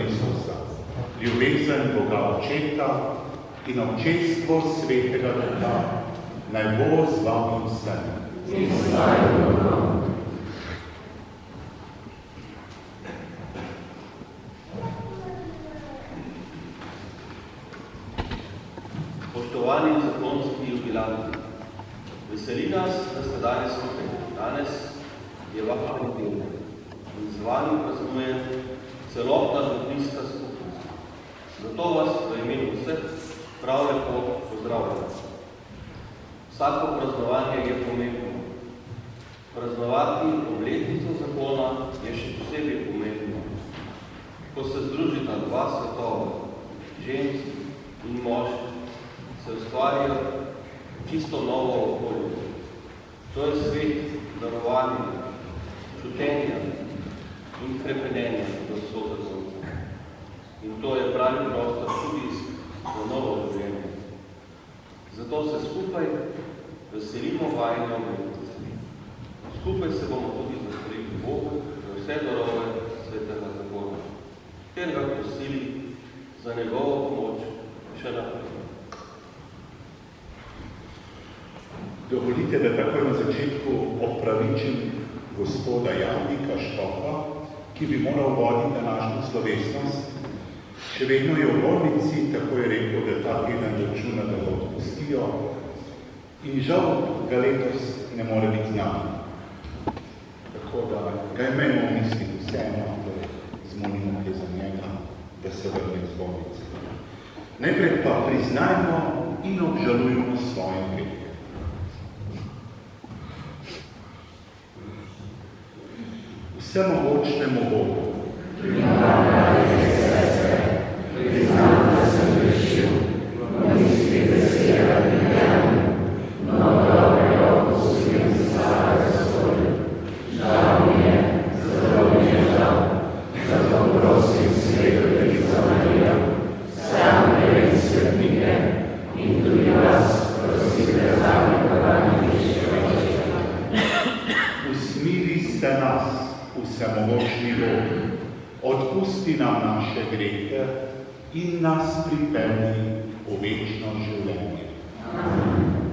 Isusa, ljubezen Boga Očeta in občestvo Svetega Duha, naj bo z vami vsemi. Spoštovani zakonski jubilanti, veseli nas, da ste danes tukaj. Danes je vaša nedelja in z vami praznuje celotna župnijska skupnost. Zato vas v imenu vseh prav lepo pozdravljam. Vsako praznovanje je pomembno. Praznovati obletnico zakona je še posebej pomembno. Ko se združita dva svetova, žensk in moški, se ustvarja čisto novo okolje. To je svet darovanja, čutenja in krepenenja do sozakonca. In to je pravi prostor tudi za novo življenje. Zato se skupaj veselimo vajne obletnice. Skupaj se bomo tudi zahvalili Bogu za vse darove svetega zakona, ter ga prosili za njegovo pomoč še naprej. Dovolite, da takoj na začetku opravičim gospoda Javnika Štofa, ki bi moral voditi današnjo slovesnost. Še vedno je v bolnici, tako je rekel, da ta teden računa, da ga odpustijo. In žal ga letos ne more biti z nami. Tako da ga imamo v mislih vseeno, da zmolimo kaj za njega, da se vrne z bolnice. Najprej pa priznajmo in obžalujmo svoje grehe. Vsemogočnemu Bogu. Priznam, da sem grešil, misli, beseda in dejanj, no dobrega opustim starega Gospoda. Žal mi je, zelo mi je žal, zato prosim Sveto Devico Marijo, vse angele in svetnike in tudi vas prosite zame, pogani višjega Očeta. Usmili se nas, vsemogočni Bog, odpusti nam naše grehe in nas pripelji v večno življenje. Amen.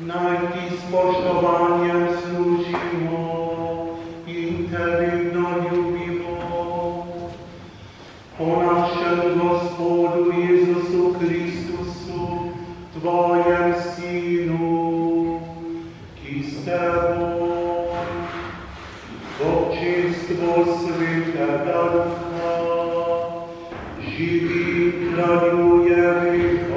Naj ti spoštovanjem služimo in te vedno ljubimo. Po našem Gospodu Jezusu Kristusu, tvojem Sinu, ki s teboj v občinstvu Svetega Duha živi in kraljuje vekoma.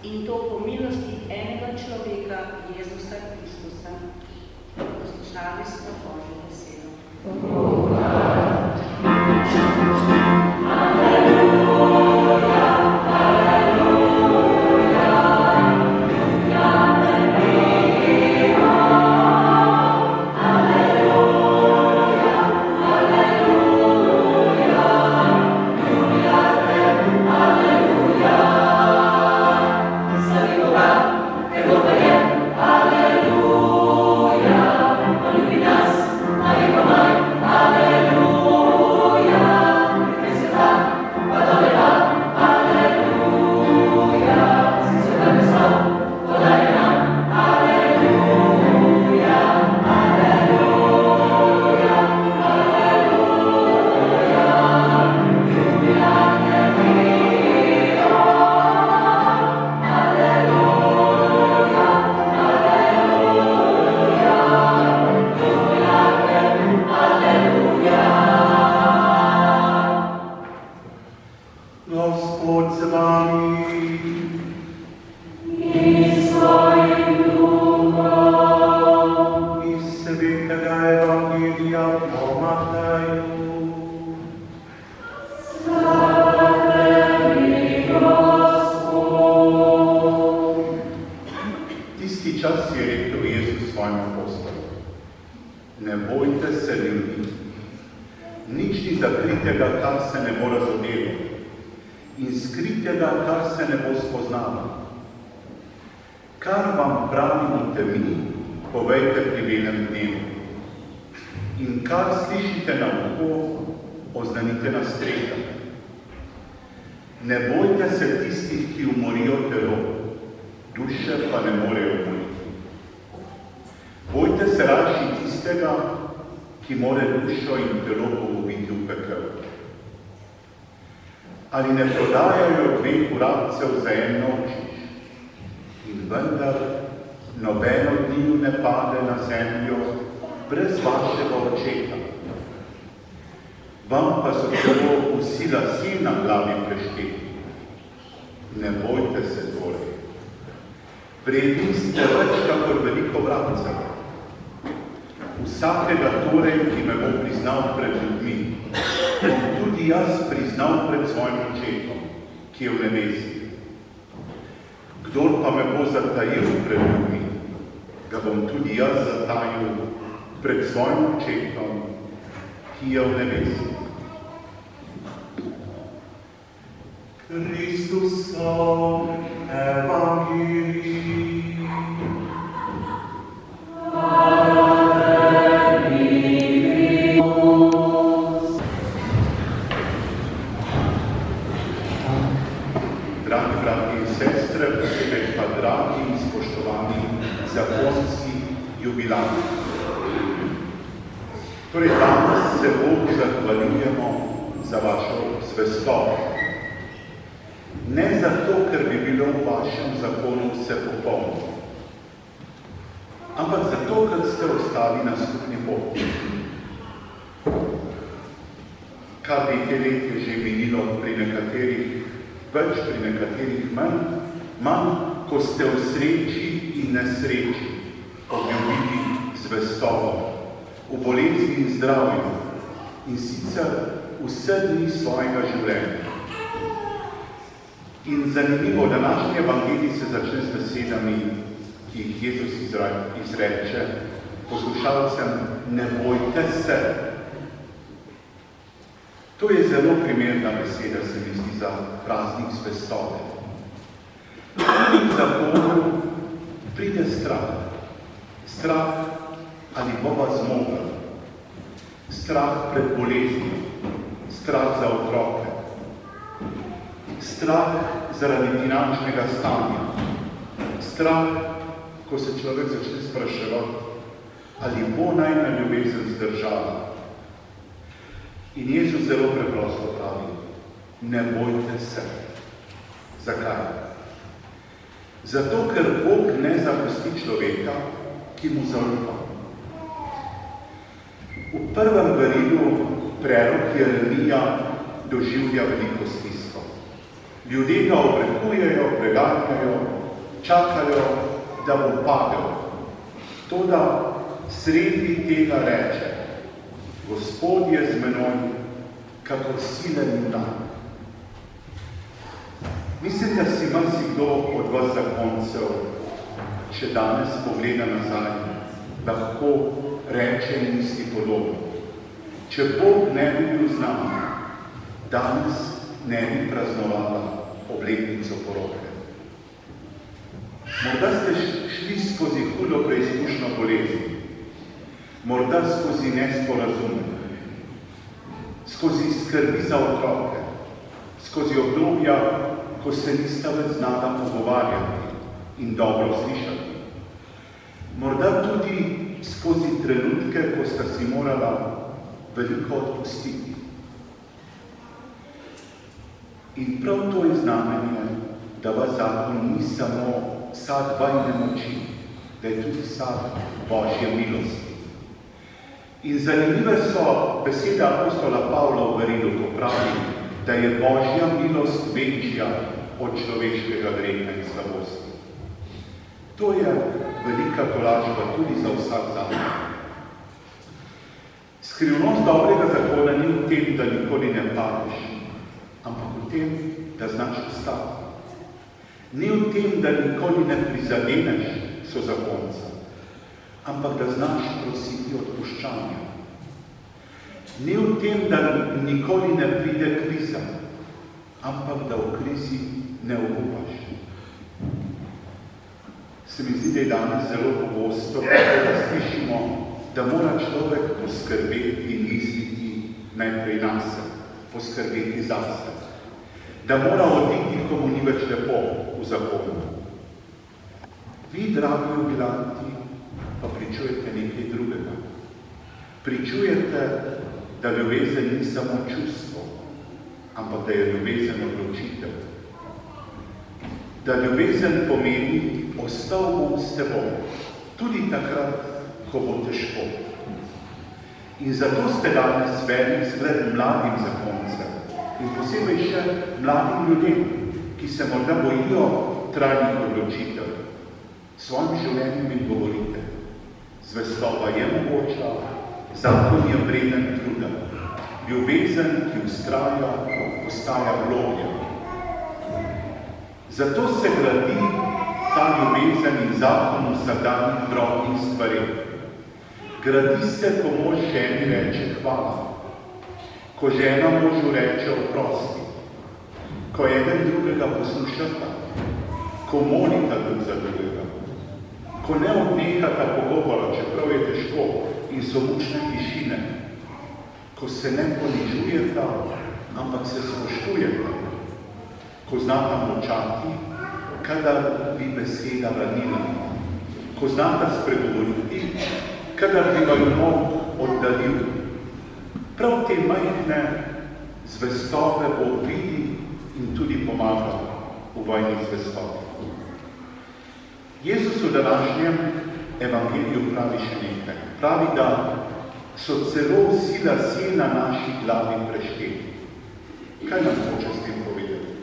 In to po milosti enega človeka, Jezusa Kristusa. Poslušali smo Božjo besedo. Ali ne prodajajo 2 uradcev za en nočič in vendar nobeno dnju ne pade na zemljo brez vašega očeta. Vam pa so celo vsi lasje na glavi prešteti. Ne bojte se torej. Vredni ste več kakor veliko vrabcev. Vsakega torej, ki me bo priznal pred ljudmi, bom tudi jaz priznal pred svojim očetom, ki je v nebesih. Kdor pa me bo zatajil pred ljudmi, ga bom tudi jaz zatajil pred svojim očetom, ki je v nebesih. Kristusov evangelij. Dragi bratje in sestre, posebej pa dragi in spoštovani zakonski jubilanti. Torej, danes se Bogu zahvaljujemo za vašo zvestobo. Ne zato, ker bi bilo v vašem zakonu vse popolno, ampak zato, ker ste ostali na skupni poti. Kar nekaj let je že minilo pri nekaterih, več pri nekaterih manj, ko ste v sreči in nesreči obljubili zvestobo, v bolezni in zdravju, in sicer vse dni svojega življenja. In zanimivo, današnji evangelij se začne z besedami, ki jih Jezus izreče poslušalcem: ne bojte se. To je zelo primerna beseda, se mi zdi, za praznik zvestobe. Tudi v zakonu pride strah. Strah, ali bova zmogla. Strah pred boleznijo. Strah za otroke. Strah zaradi finančnega stanja. Strah, ko se človek začne spraševati, ali bo najna ljubezen zdržala. In Jezus zelo preprosto pravi: ne bojte se. Zakaj? Zato, ker Bog ne zapusti človeka, ki mu zaupa. V prvem verilu prerok Jeremija doživlja veliko stisko. Ljudje ga obrekujejo, preganjajo, čakajo, da bo padel. Toda sredi tega reče: Gospod je z menoj, kakor silen junak. Mislim, da si marsikdo od vas zakoncev, če danes pogleda nazaj, lahko reče in misli podobno. Če Bog ne bi bil z nami, danes ne bi praznovala obletnico poroke. Morda ste šli skozi hudo preizkušnjo bolezni, morda skozi nesporazume, skozi skrbi za otroke, skozi obdobja, ko se nista več znala pogovarjati in dobro slišati. Morda tudi skozi trenutke, ko sta si morala veliko odpustiti. In prav to je znamenje, da vas zakon ni samo sad vajne moči, da je tudi sad Božje milosti. In zanimive so besede apostola Pavla v Berilu, ko pravi, da je Božja milost večja od človeškega greha in slabosti. To je velika tolažba tudi za vsak zakon. Skrivnost dobrega zakona ni v tem, da nikoli ne padeš, ampak v tem, da znaš ostati. Ni v tem, da nikoli ne prizadeneš sozakonca, ampak da znaš prositi odpuščanja. Ni v tem, da nikoli ne pride kriza, ampak da v krizi ne obupaš. Se mi zdi, da je danes zelo pogosto, da slišimo, da mora človek poskrbeti in misliti najprej nase, poskrbeti zase. Da mora oditi, ko mu ni več lepo v zakonu. Vi, dragi jubilanti, pa pričujete nekaj drugega. Pričujete, da ljubezen ni samo čustvo, ampak da je ljubezen odločitev. Da ljubezen pomeni, ostal bom s teboj, tudi takrat, ko bo težko. In zato ste danes velik zgled mladim zakoncem in posebej še mladim ljudem, ki se morda bojijo trajnih odločitev. Svojim življenjem jim govorite: zvestoba je mogoča, zakon je vreden truda, ljubezen, ki vztraja, postaja globlja. Zato se gradi ta ljubezen in zakon v vsakdanjih drobnih stvareh. Gradi se, ko mož ženi reče hvala, ko žena možu reče oprosti, ko eden drugega poslušata, ko molita drug za drugega, ko ne odnehata pogovora, čeprav je težko in so mučne tišine, ko se ne ponižujeta, ampak se spoštujeta, ko znata molčati, kadar bi beseda ranila, ko znata spregovoriti, kadar bi vaju molk oddalil. Prav te majhne zvestove Bog vidi in tudi pomaga v vojni zvestovi. Jezus v današnjem evangeliju pravi še nekaj. Pravi, da so celo vsi lasje na naši glavi prešteti. Kaj nam hoče s tem povedati?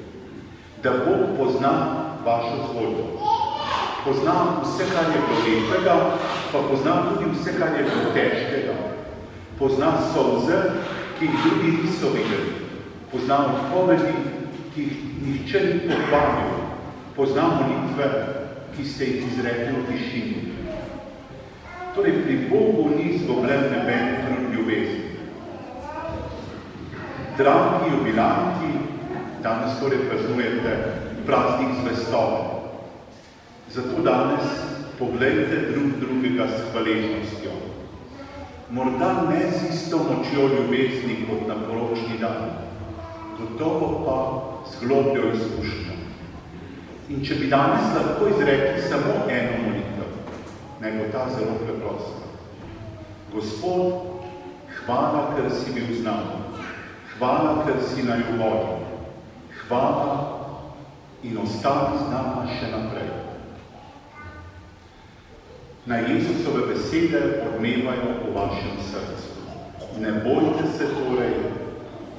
Da Bog pozna vašo zgodbo. Pozna vse, kar je bilo lepega, pa pozna tudi vse, kar je bilo težkega. Pozna solze, ki jih drugi niso videli. Pozna odpovedi, ki jih nihče ni pohvalil. Pozna molitve, ki ste jih izrekli v tišini. Torej, pri Bogu ni izgubljen noben trud ljubezni. Dragi jubilanti, danes torej praznujete praznik zvestove. Zato danes poglejte drug drugega s hvaležnostjo. Morda ne z isto močjo ljubezni kot na poročni dan, gotovo pa z globljo izkušnjo. In če bi danes lahko izrekli samo eno molitev, naj bo ta zelo preprosta. Gospod, hvala, ker si bil z nami. Hvala, ker si naju vodil. Hvala in ostali z nama še naprej. Naj Jezusove besede odmevajo v vašem srcu. Ne bojte se torej,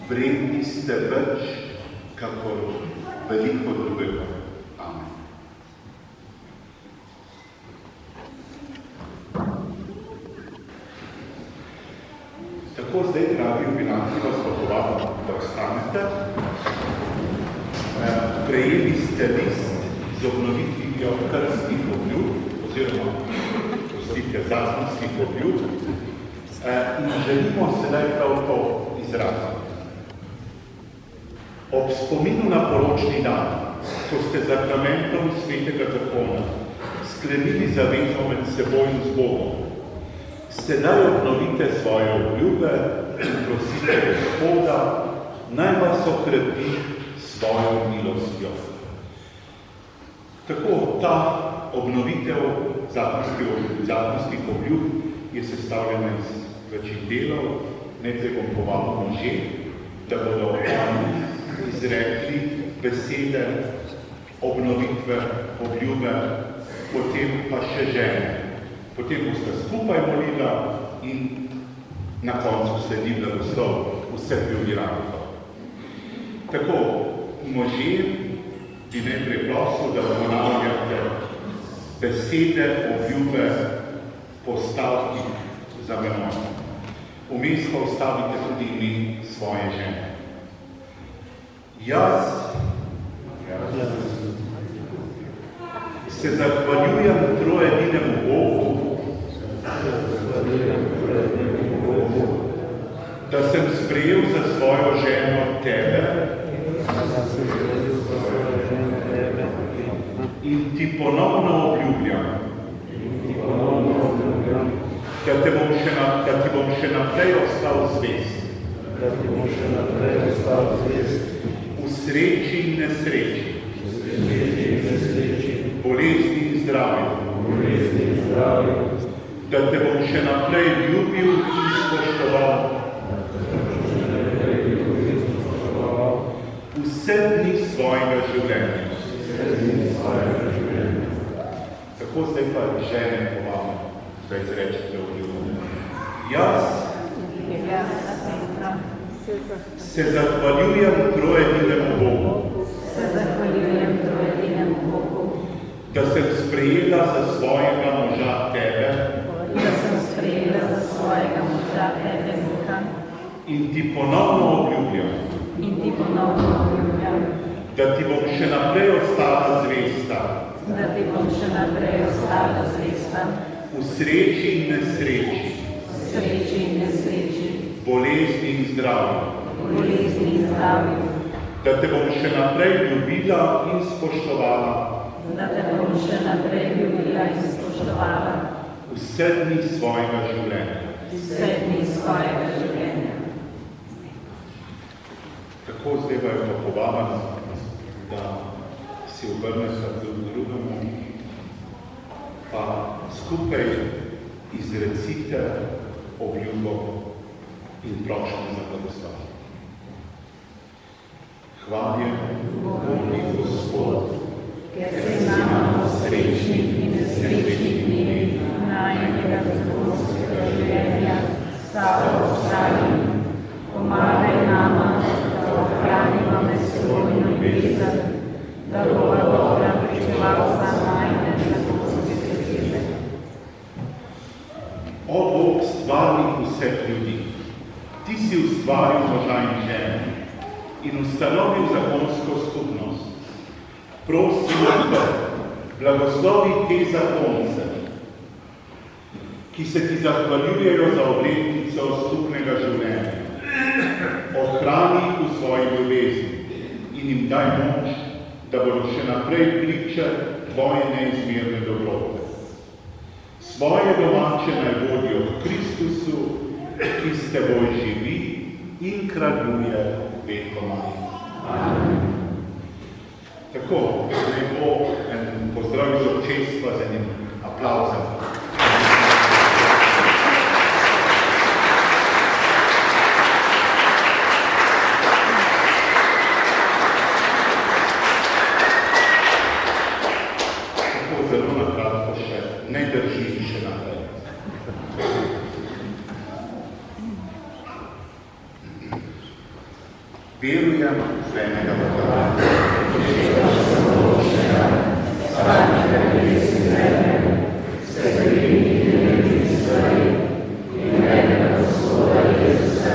vredni ste več, kakor veliko drugega. Amen. Tako zdaj, dragi jubilanti, vas pa povabim, da ostanete. Prejeli ste list z obnovitvijo krstnih obljub, oziroma zakonskih obljub, in želimo sedaj prav to izraziti. Ob spominu na poročni dan, ko ste zakramentom svetega zakona sklenili zavezo med seboj in z Bogom, sedaj obnovite svoje obljube in prosite Gospoda, naj vas okrepi svojo milostjo. Tako ta obnovitev zakonskih obljub je sestavljena iz večjih delov, nekaj bom povabil može, da bodo oni izrekli besede, obnovitve, obljube, potem pa še žene. Potem boste skupaj molila in na koncu sledi blagoslov vseh jubilantov. Tako, može bi najprej prosil, da ponavljate besede, obljube, postavki za menoj. Vmes pa vstavite tudi ime svoje žene. Jaz se zahvaljujem trojedinemu Bogu, da sem sprejel za svojo ženo tebe in ti ponovno obljubljam, da ti bom še naprej ostal zvest. V sreči in nesreči, bolezni in zdravju, da te bom še naprej ljubil in spoštoval vse dni svojega življenja. Tako zdaj pa žene povabim, da izrečete obljubo. Jaz se zahvaljujem trojedinemu Bogu, da sem sprejela za svojega moža tebe in ti ponovno obljubljam, da ti bom še naprej ostala zvesta v sreči in nesreči, bolezni in zdravju, da te bom še naprej ljubila in spoštovala vse dni svojega življenja. Tako zdaj pa povabim, da si obrnete drug drugemu, pa skupaj izrecite obljubo in prošnjo za blagoslov. Hvaljen Bogi Gospod, ker se imamo srečnih in nesrečnih dni najnega zakonskega življenja, stalo obstajam, pomagaj nama, da ohranimo med sebojno ljubezen, da bova dobra pričevalca najne zakonske zveze. O Bog, stvarnik vseh ljudi, ti si ustvaril moža in žene in ustanovil zakonsko skupnost. Prosim, da blagoslovi te zakonce, ki se ti zahvaljujejo za obletnico skupnega življenja. Ohrani v svoji ljubezni in jim daj moč, da bodo še naprej priče tvoje neizmerne dobrote. Svoje domače naj vodijo v Kristusu, ki s teboj živi in kraljuje vekomaj. Amen. Tako, naj bo en pozdrav iz občestva z enim aplavzem. Tako zelo nakratko še, ne drži še naprej. Verujem v enega Boga, Stvari in stvari in enega Gospoda Jezusa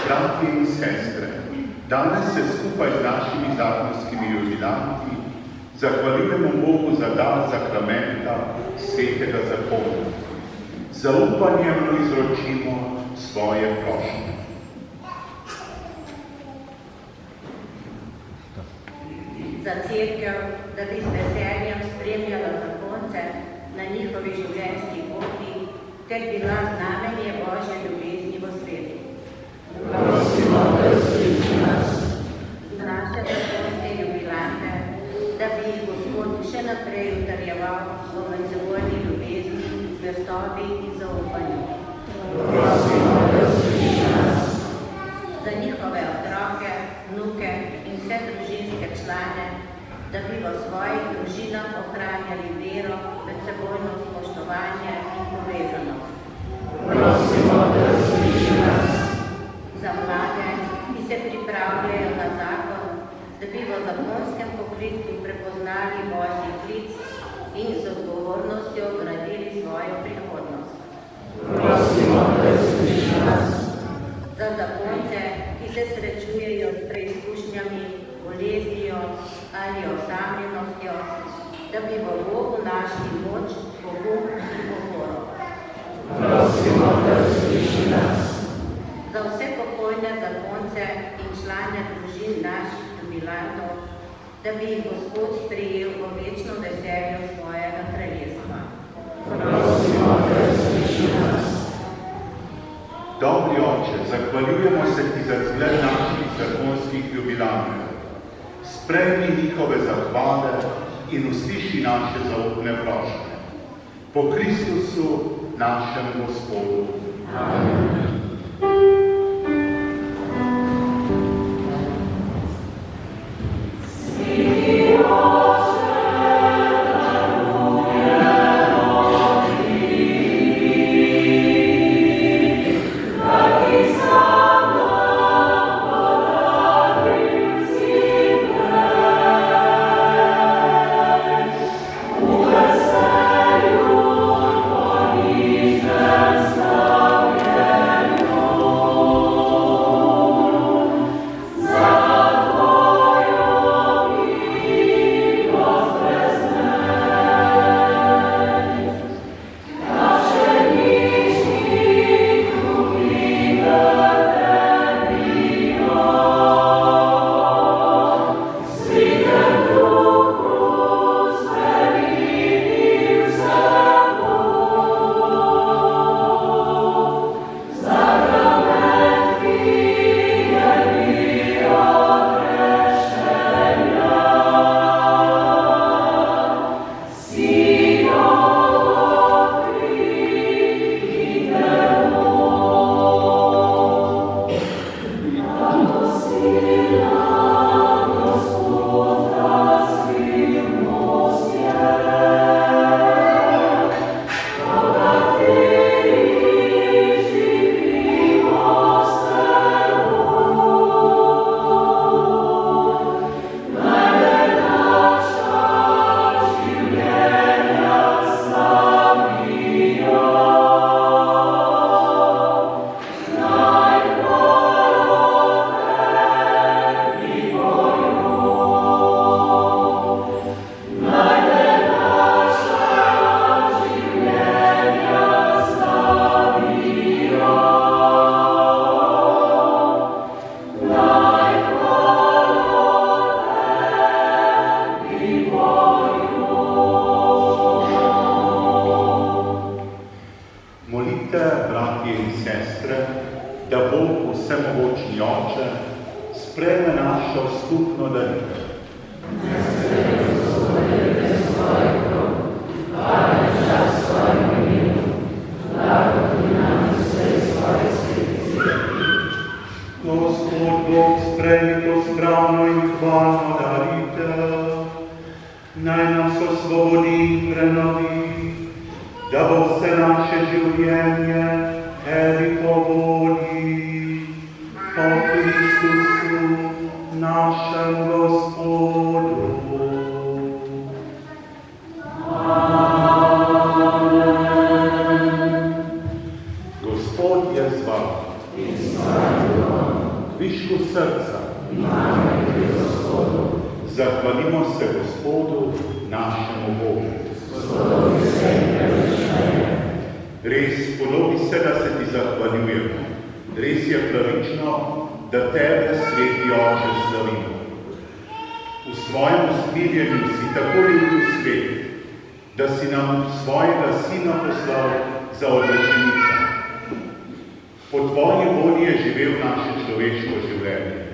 Bratje in sestre, danes se skupaj z našimi zakonskimi jubilanti zahvaljujemo Bogu za dar sakramenta svetega zakona. Zaupanjem mu izročimo svoje prošnje. Za cerkev, da bi z veseljem spremljala zakonce na njihovi življenjski poti, ter bila znamenje Božje ljubezni v svetu. Prosimo, da usliši nas. Za naše zakonske jubilante, da bi jih Gospod še naprej utrjeval v medsebojni ljubezni, zvestobi in zaupanju. Prosimo, da usliši nas. Za njihove otroke, vnuke in vse družinske člane, da bi v svojih družinah ohranjali vero, medsebojno spoštovanje in povezanost. Prosimo, da usliši nas. Za mlade, ki se pripravljajo na zakon, da bi v zakonskem poklicu prepoznali Božji klic in z odgovornostjo gradili svojo prihodnost. Prosimo, da usliši nas. Za zakonce, ki se srečujejo s preizkušnjami, boleznijo ali osamljenostjo, da bi v Bogu našli moč, pogum in oporo. Prosimo, da usliši nas. Za vse pokojne zakonce in člane družin naših jubilantov, da bi jih Gospod sprejel v večno veselje svojega kraljestva. Prosimo, da usliši nas. Dobri Oče, zahvaljujemo se Ti za zgled naših zakonskih jubilantov. Sprejmi njihove zahvale in usliši naše zaupne prošnje. Po Kristusu, našem Gospodu. Amen. Gospod je z vami. višku srca. Zahvalimo se Gospodu, našemu Bogu. Res, podobi se, da se ti zahvaljujemo. Res je pravično, da tebe, Sveti Oče, slavimo. V svojem usmiljenju si tako ljubil svet, da si nam svojega Sina poslal za odrešenitev. Po tvoji volji je živel naše človeško življenje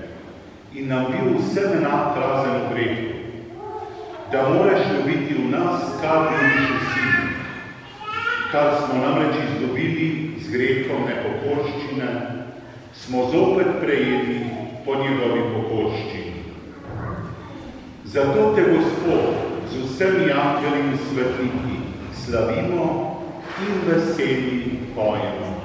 in nam bil vsem enak razen v grehu, da moraš ljubiti v nas, kar ljubiš v Sinu, kar smo namreč izgubili z grehom nepokorščine, smo zopet prejeli po njegovi pokorščini. Zato te, Gospod, z vsemi angeli in svetniki slavimo in veseli pojemo.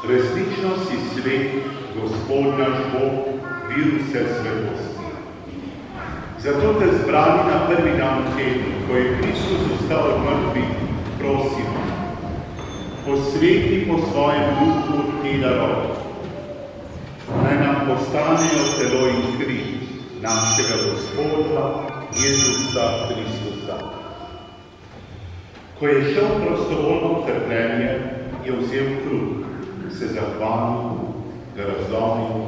Resnično si svet, Gospod naš Bog, vir vse svetosti. Zato te zbrani na prvi dan tednu, ko je Kristus vstal od mrtvih, prosimo, posveti po svojem duhu te darove. Naj nam postanejo telo in kri našega Gospoda Jezusa Kristusa. Ko je šel prostovoljno trpljenje, je vzel kruh, se zahvalil, ga razlomil,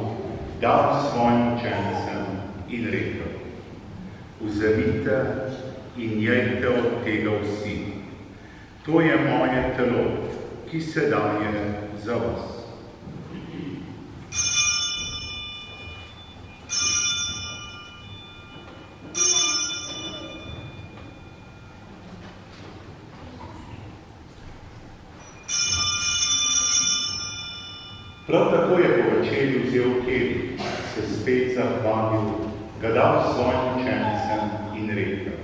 dal svojim učencem in rekel: vzemite in jejte od tega vsi. To je moje telo, ki se daje za vas. Prav tako je po večerji vzel kelih, se spet zahvalil, ga dal svojim učencem in rekel: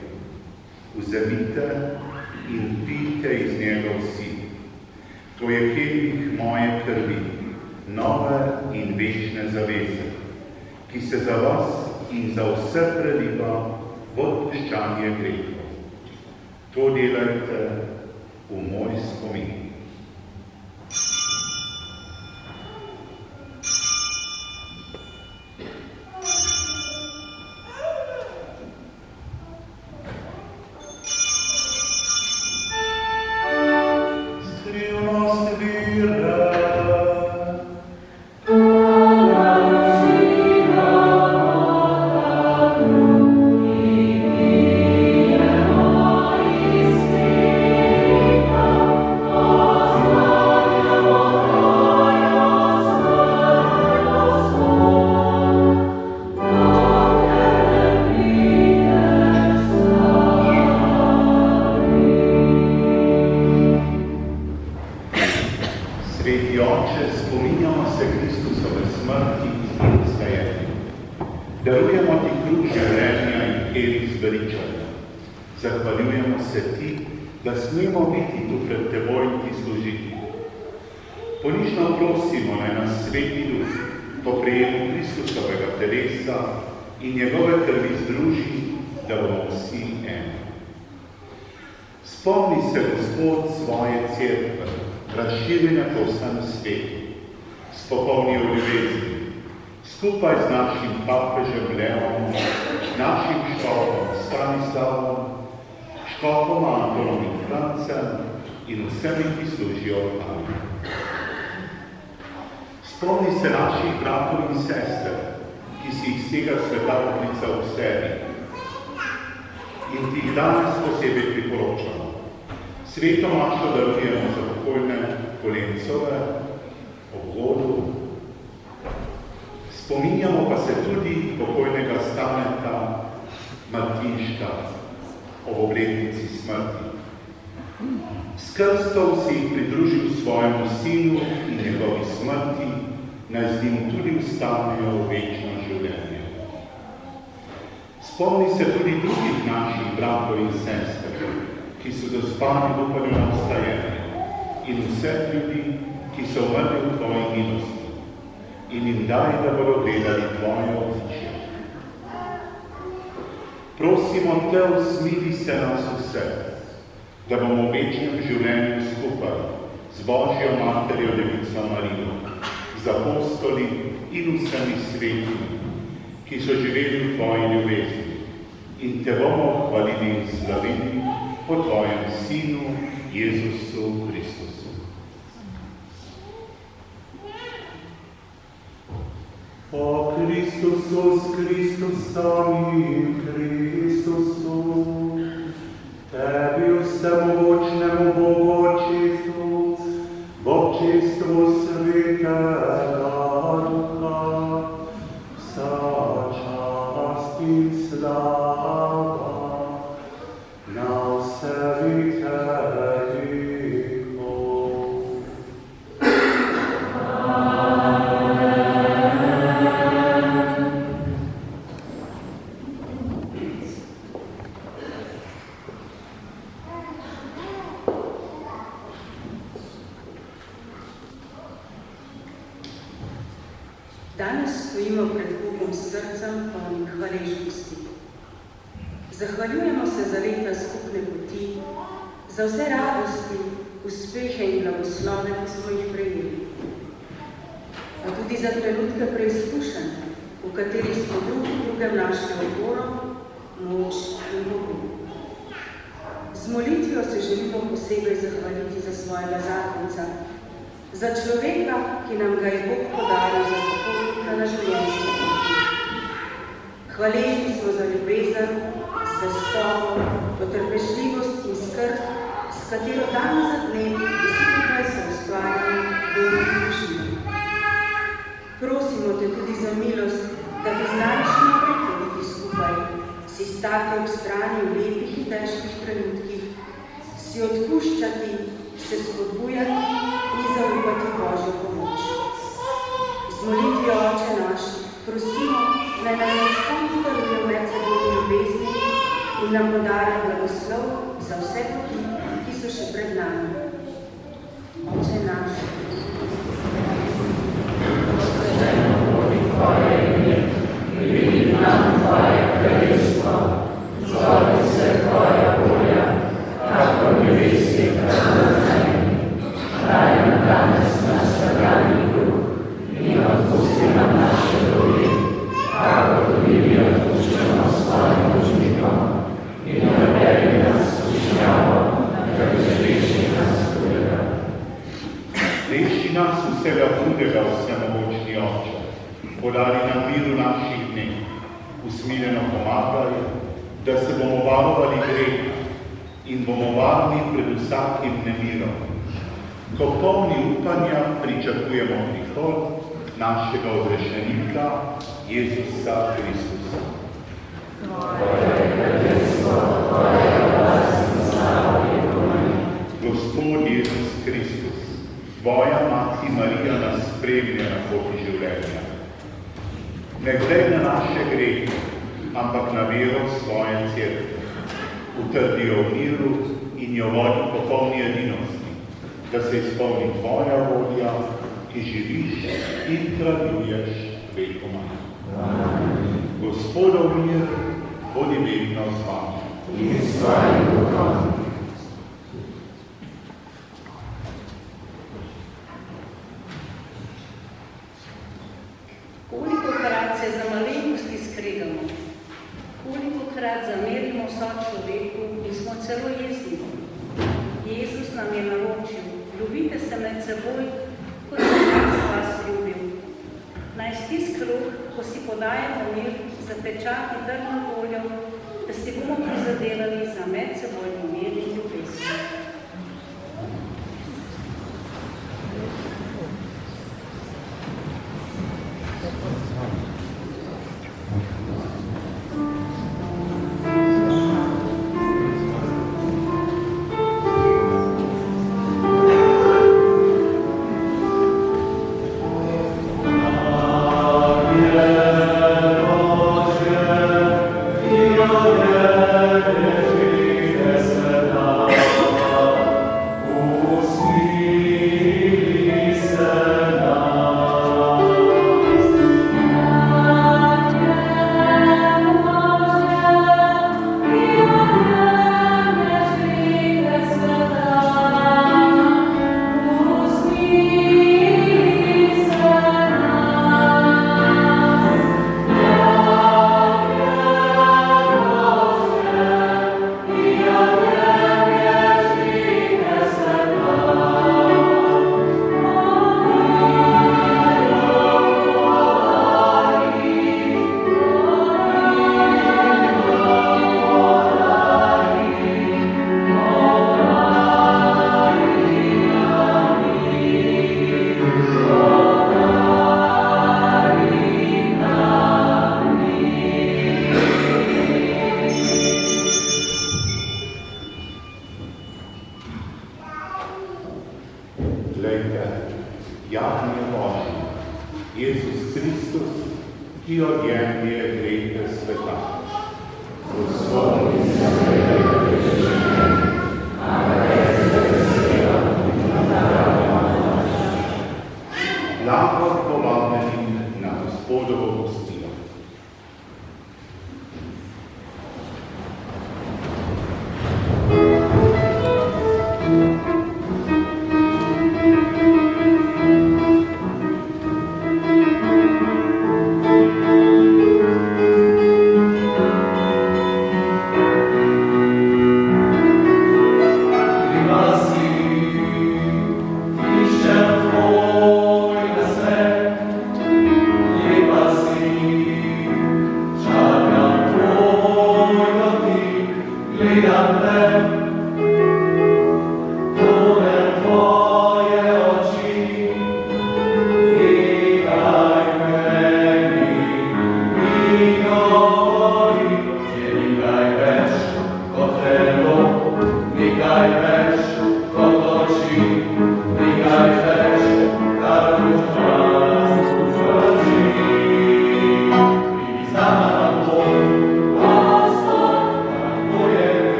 vzemite in pijte iz njega vsi. To je kelih moje krvi, nove in večne zaveze, ki se za vas in za vse preliva v odpuščanje grehov. To delajte v moj spomin. Sveti Oče, spominjamo se Kristusove smrti in vstajenja. Darujemo ti kruh življenja in kelih zveličanja. Zahvaljujemo se ti, da smemo biti tu pred teboj in ti služiti. Ponižno prosimo, naj nas Sveti Duh po prejemu Kristusovega telesa in njegove krvi združi, da bomo vsi eni. Spomni se, Gospod, svoje cerkve, razširjene po vsem svetu, spopolni v ljubezni, skupaj z našim papežem Leonom, našim škofom Stanislavom, škofom Antonom in Francem in vsemi, ki služijo Amen. Spomni se naših bratov in sester, ki si iz tega sveta poklical v sebi in ti jih danes posebej priporočamo. Sveto mašo darujemo za pokojne Kolencove ob Godu. Spominjamo pa se tudi pokojnega Staneta Martinška ob obletnici smrti. S krstov si jih pridružil svojemu sinu in njegovi smrti, naj z njim tudi vstanejo v večno življenje. Spomni se tudi drugih naših bratov in sester, ki so zaspani v upanju na vstajenje, in vseh ljudi, ki so umrli v tvoji milosti, in jim daj, da bodo gledali tvoje obličje. Prosimo te, usmili se nas vse, da bomo v večnem življenju skupaj z Božjo Materjo Devico Marijo, z apostoli in vsemi svetimi, ki so živeli v tvoji ljubezni, in te bomo hvalili in slavili po tvojem Sinu Jezusu Kristusu. O Kristusus, Kristusom in Kristusu, tebi vsemogočnemu Bogu Očetu, v občestvu Svetega Duha, vsa čast in slava na vse veke vekov. Danes stojimo pred Bogom s srcem polnim hvaležnosti. Zahvaljujemo se za leta skupne poti, za vse radosti, uspehe in blagoslove, ki smo jih prejeli. Pa tudi za trenutke preizkušenj, v katerih smo drug drugem našli oporo, moč in pogum. Z molitvijo se želimo posebej zahvaliti za svojega zakonca, za človeka, ki nam ga je Bog podaril za sopotnika na življenjski poti. Hvaležni smo za ljubezen, zvestobo, potrpežljivost in skrb, s katero dan za dnem skupaj so ustvarjali dom in družino. Prosimo te tudi za milost, da bi znali še naprej hoditi skupaj, si stati ob strani v lepih in težkih trenutkih, si odpuščati, se spodbujati in zaupati Božjo pomoč. Z molitvijo Oče naš prosimo, naj nas neskončno daruje medsebojni ljubezni in nam podarja blagoslov za vse poti, ki so še pred nami. Oče naš, Tvoje ime, pridi nam Tvoje kraljestvo, zgodi se Tvoja volja, kakor v nebesih, tako na zemlji. Daj nam danes naš vsakdanji kruh in odpusti nam naše dolge, kakor tudi mi odpuščamo svojim dolžnikom, in ne vpelji nas v skušnjavo, da bi rešil nas hudega. Reši nas vsega hudega, vsemogočni Oče. Podari nam mir v naših dneh, usmiljeno pomagaj, da se bomo varovali greha in bomo varni pred vsakim nemirom. Ko polni upanja pričakujemo prihod našega odrešenika, Jezusa Kristusa. Gospod Jezus Kristus, Tvoja Mati Marija nas spremlja na poti življenja. Ne glej na naše grehe, ampak na vero svoje cerkve. Utrdi jo v miru in jo vodi po polni edinosti, da se izpolni Tvoja volja, ki živiš in kraljuješ vekomaj. Gospodov mir, bodi vedno z vami. In s Tvojim duhom. kolikokrat se za malenkosti skregamo, kolikokrat zamerimo sočloveku in smo celo jezni. Jezus nam je naročil, ljubite se med seboj, kot sem jaz vas ljubil. Naj stisk rok, ko si podajate mir, zapečati trdno voljo, da si bomo prizadevali za medsebojno mir in ljubezen. Glejte, jagnje Božji, Jezus Kristus, ki odjemlje grehe sveta. Gospod, blagor povabljenim na Gospodovo gostijo. Thank you.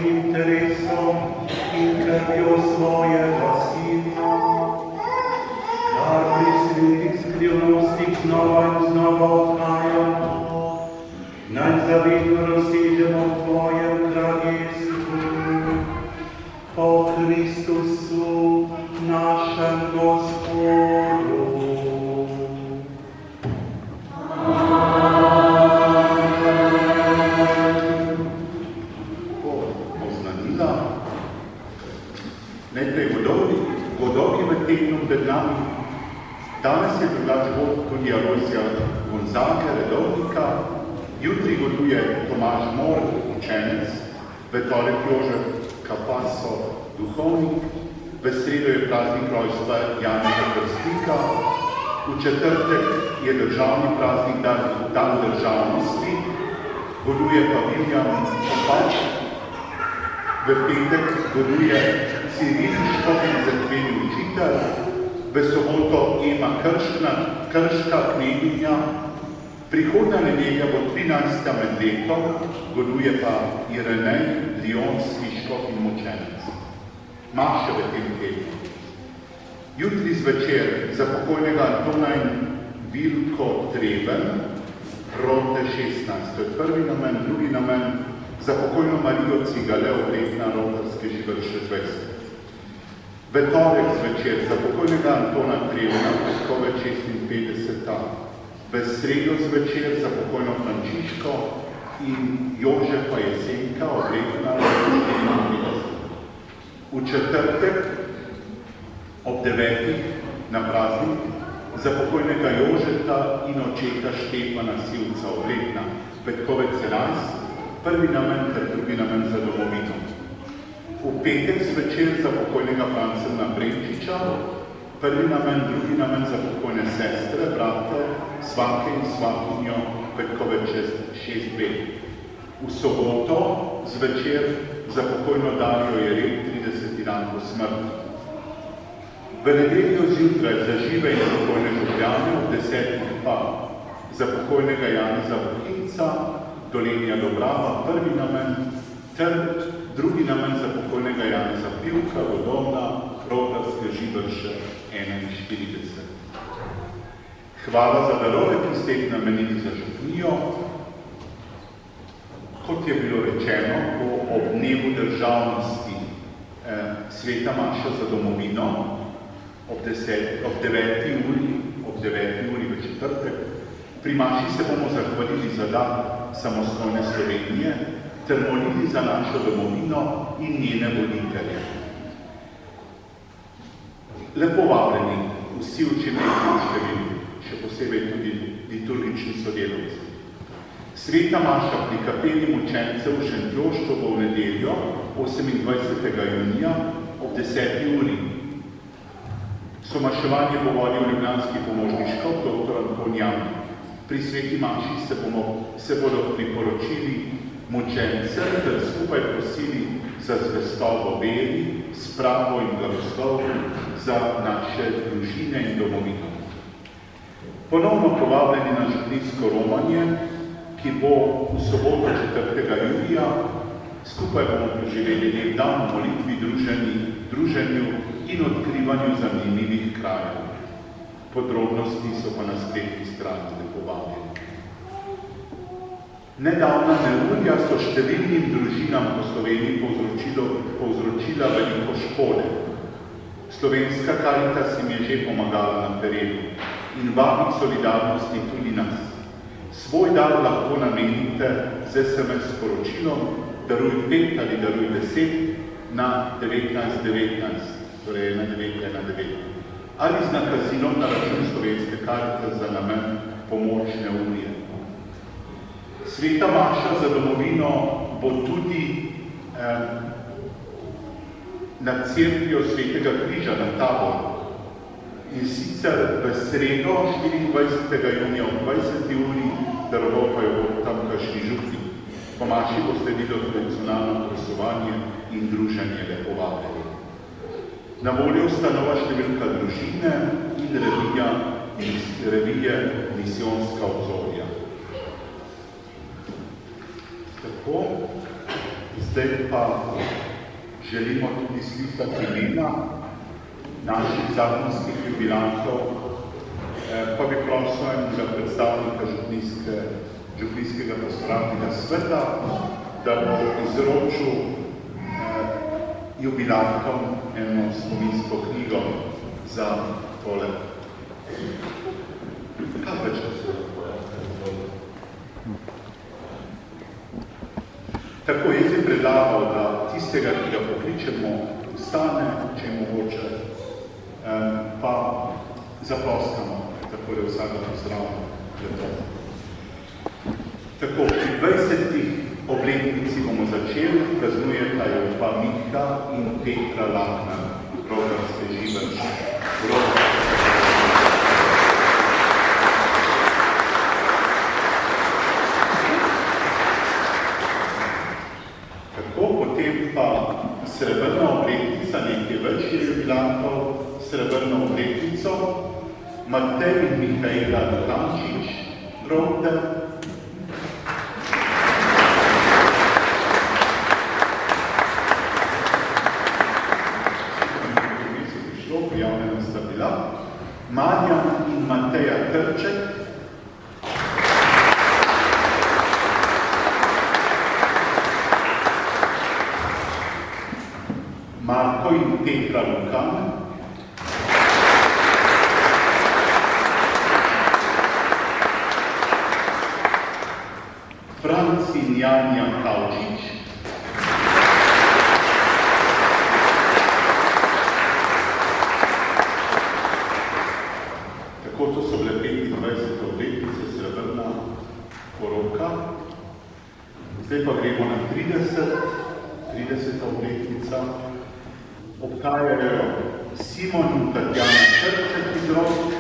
svojim telesom in krvjo svojega Sina, kar pri svetih skrivnostih znova in znova odhajamo, naj zavedno razsežemo v Tvojem kraljestvu, po Kristusu, našem Gospodu. Najprej vodovi v tednu pred nami. Danes je drugač Bog tudi Alojzija Gonzage, redovnika, jutri goduje Tomaž Mor, učenec, v torek Jožef Kapaso, duhovnik, v sredo je praznik rojstva Janeza Krstnika, v četrtek je državni praznik dan državnosti, goduje pa Viljan Kopač, v petek goduje Ciril Škofin cerkveni učitelj, v soboto Ema Krška kneginja, prihodnja nedelja bo 13. med letom, goduje pa Irenej Lionski škofin mučenec. Maša v tem tednu. Jutri zvečer za pokojnega Antona in Vilko Treben, rote 16. To je prvi namen, drugi namen, za pokojno Marijo Cigale, obletna rotarske živrše 20. V torek zvečer za pokojnega Antona Trebna, Peskove 56. V sredo zvečer za pokojno Frančiško in Jožefa Jesenka, obletna 54. V četrtek ob 9. na praznik za pokojnega Jožeta in očeta Štefana Sivca, obletna Petkove 11. Prvi namen ter drugi namen za domovino. V petek zvečer za pokojnega Francena Brenčiča, prvi namen, drugi namen za pokojne sestre, brate, svake in svakinjo Petkove 6b. V soboto zvečer za pokojno Darjo Jereb, 30. dan po smrti. V nedeljo zjutraj za žive in pokojne Ljubljane, ob 10. pa za pokojnega Janeza Bohinca, Dolenja Dobrava, prvi namen, ter drugi namen za pokojnega Janeza Pivka, Vodovna, rotarske živrše 41. Hvala za darove, ki ste jih namenili za župnijo. Kot je bilo rečeno, bo ob dnevu državnosti sveta maša za domovino ob 9. uri v četrtek. Pri maši se bomo zahvalili za dan samostojne Slovenije ter molili za našo domovino in njene voditelje. Lepo vabljeni vsi učeniki v številu, še posebej tudi liturgični sodelavci. Sveta maša pri kapeli mučencev v Šentjošču bo v nedeljo 28. junija ob 10. uri. Somaševanje bo vodil ljubljanski pomožni škof dr. Anton Jamnik. Pri sveti maši se bodo priporočili mučence, ter skupaj prosili za zvestobo veri, spravo in blagoslov za naše družine in domovino. Ponovno povabljeni na župnijsko romanje, ki bo v soboto 4. julija, skupaj bomo preživeli lep dan v molitvi, druženju in odkrivanju zanimivih krajev. Podrobnosti so pa na spletni strani lepo vabljeni. Nedavna neurja so številnim družinam po Sloveniji povzročila veliko škode. Slovenska Karitas jim je že pomagala na terenu in vabi solidarnosti tudi nas. Svoj dar lahko namenite z SMS sporočilom daruj 5 ali daruj 10 na 1919, torej 1919. Ali z nakazilom na račun Slovenske Karitas za namen pomoč neurje. Sveta maša za domovino bo tudi nad cerkvijo Svetega križa na Taboru. In sicer v sredo 24. junija ob 20. uri daroval pa jo bo tamkajšnji župnik. Po maši bo sledilo tradicionalno prosovanje in druženje lepo vabljeni. Na voljo ustanova številka družine in revije Misijonska obzorja. Tako, Zdaj pa želimo tudi slišati imena naših zakonskih jubilantov, pa bi prosil enega predstavnika župnijskega pastoratnega sveta, da bo izročil jubilantom eno spominsko knjigo za tole. Kaj več da se Tako, jaz bi predlagal, da tistega, ki ga pokličemo, vstane, če je mogoče, pa zaploskamo, tako da vsega pozdravljamo. Tako, pri 20. obletnici bomo začeli, praznujeta jo pa Miha in Petra Lahner, rogarske živeče. Potem pa srebrna obletnica, nekaj več jubilantov, srebrno obletnico, Matej in Mihaela Lukančič, Rovde, prijavljena sta bila, Marjan in Mateja Trček, Marko in Petra Lukan, Franc in Janja Kavčič, tako to so bile 25. obletnice, srebrna poroka. Zdaj pa gremo na 30. obletnica. Obhajajo Simon in Tatjana Črček iz Rod,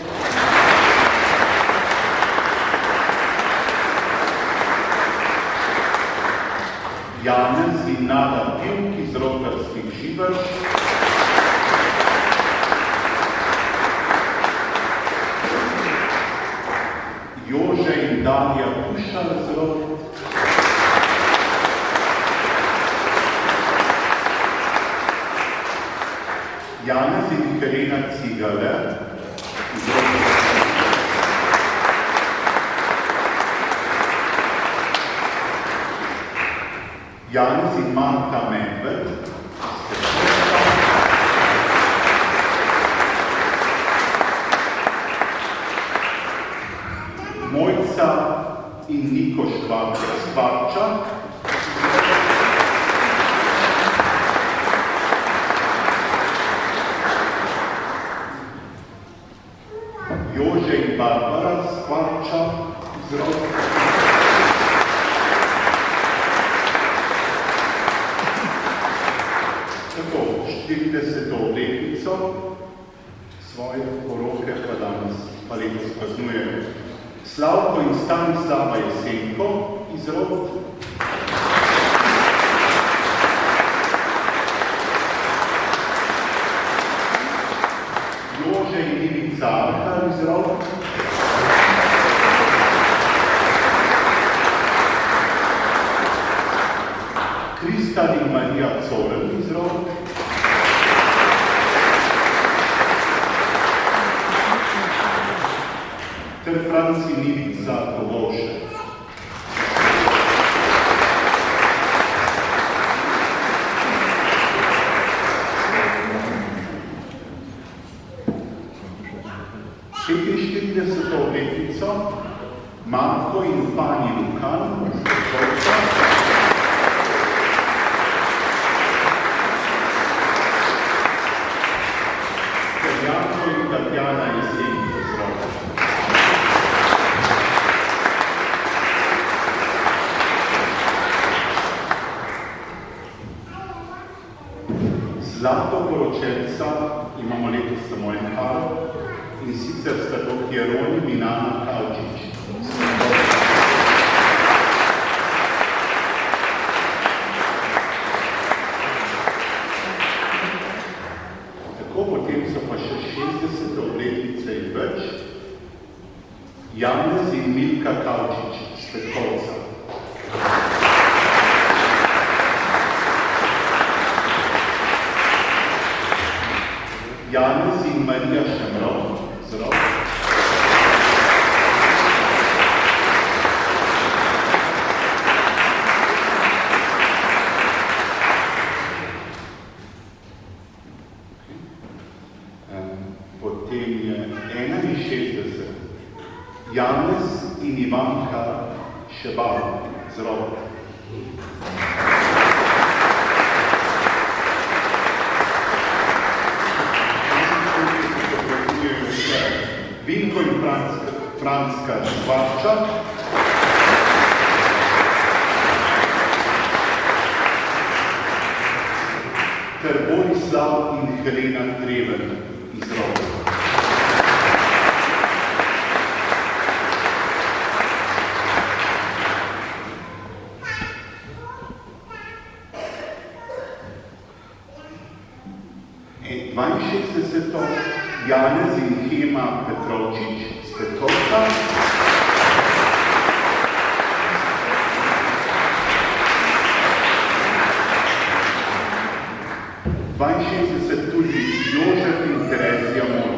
Janez in Nada Pivk iz rogarskih živeč, Jože in Darja Pušar iz Rod, Janez in Helena Cigale iz Rogarskih Janez in Marta Medved, Mojca in Niko Škvarča, Jože in Barbara Škvarča iz Rogarskih. Tako, 40. obletnico svoje poroke pa danes pa letos praznuje Slavko in Stanislava Jesenko iz Rod, Jože in Ivica Arhar iz Rod, Kristal in Marija Corel iz Rod, ter Franc in Ivica Togoše. Obletnico Marko in Pani Lukan iz Vrhovca, ter Janko in Tatjana Jesenko iz Rod. Zlato poročenca imamo letos samo en par, in sicer sta to Jeronim in Ana Kavčič. Tako, potem so pa še 60. obletnice in več, Janez in Milka Kavčič iz Petkovca. Janez in Marija Šemrov, z roko. Potem je 61. Janez in Ivanka Šebal, z roko. Vinko in Franska Švarčak, ter Borislav in Helena Treven iz Roga. In 62. Janez in Hema Petrovčič z Petrovca. Tudi Jožef in Terezija Mor.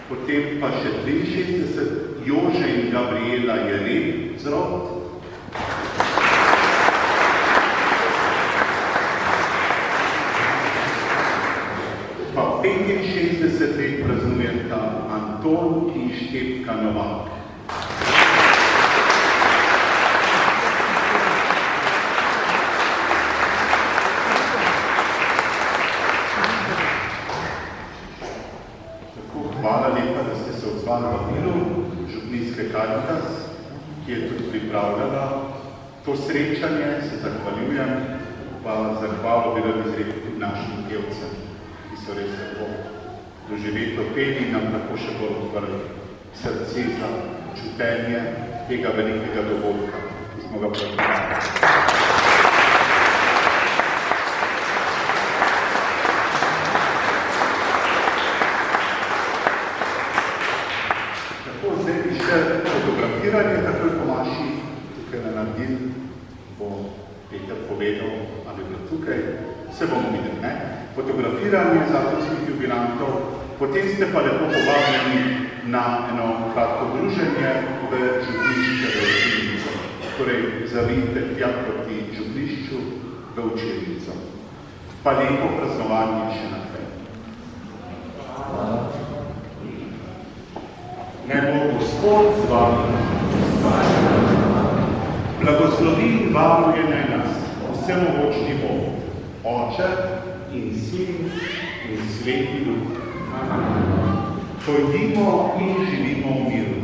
Potem pa še 63. Jože in Gabriela Jereb z rok. Pa 65 let praznujeta Anton in Štefka Novak. Hvala lepa, da ste se odzvali vabilu župnijske Karitas, ki je tudi pripravljala to srečanje, se zahvaljujem, pa zahvalo bi rad izrekel tudi našim pevcem, ki so res tako doživeto peli in nam tako še bolj odprli srce za čutenje tega velikega dogodka, ki smo ga pravilali. Fotografiranje, takoj po maši, tukaj na naredil, bo Peter povedal, ali je bilo tukaj, vse bomo videli, ne? Fotografiranje zakonskih jubilantov, potem ste pa lepo povabljeni na eno kratko druženje v župnišče v učilnico. Torej, zavijte tja proti župnišču v učilnico. Pa lepo praznovanje še naprej. Naj bo Gospod z vami. Blagoslovi in varuje naj nas, vsemogočni Bog, Oče in Sin in Sveti Duh. Pojdimo in živimo v miru.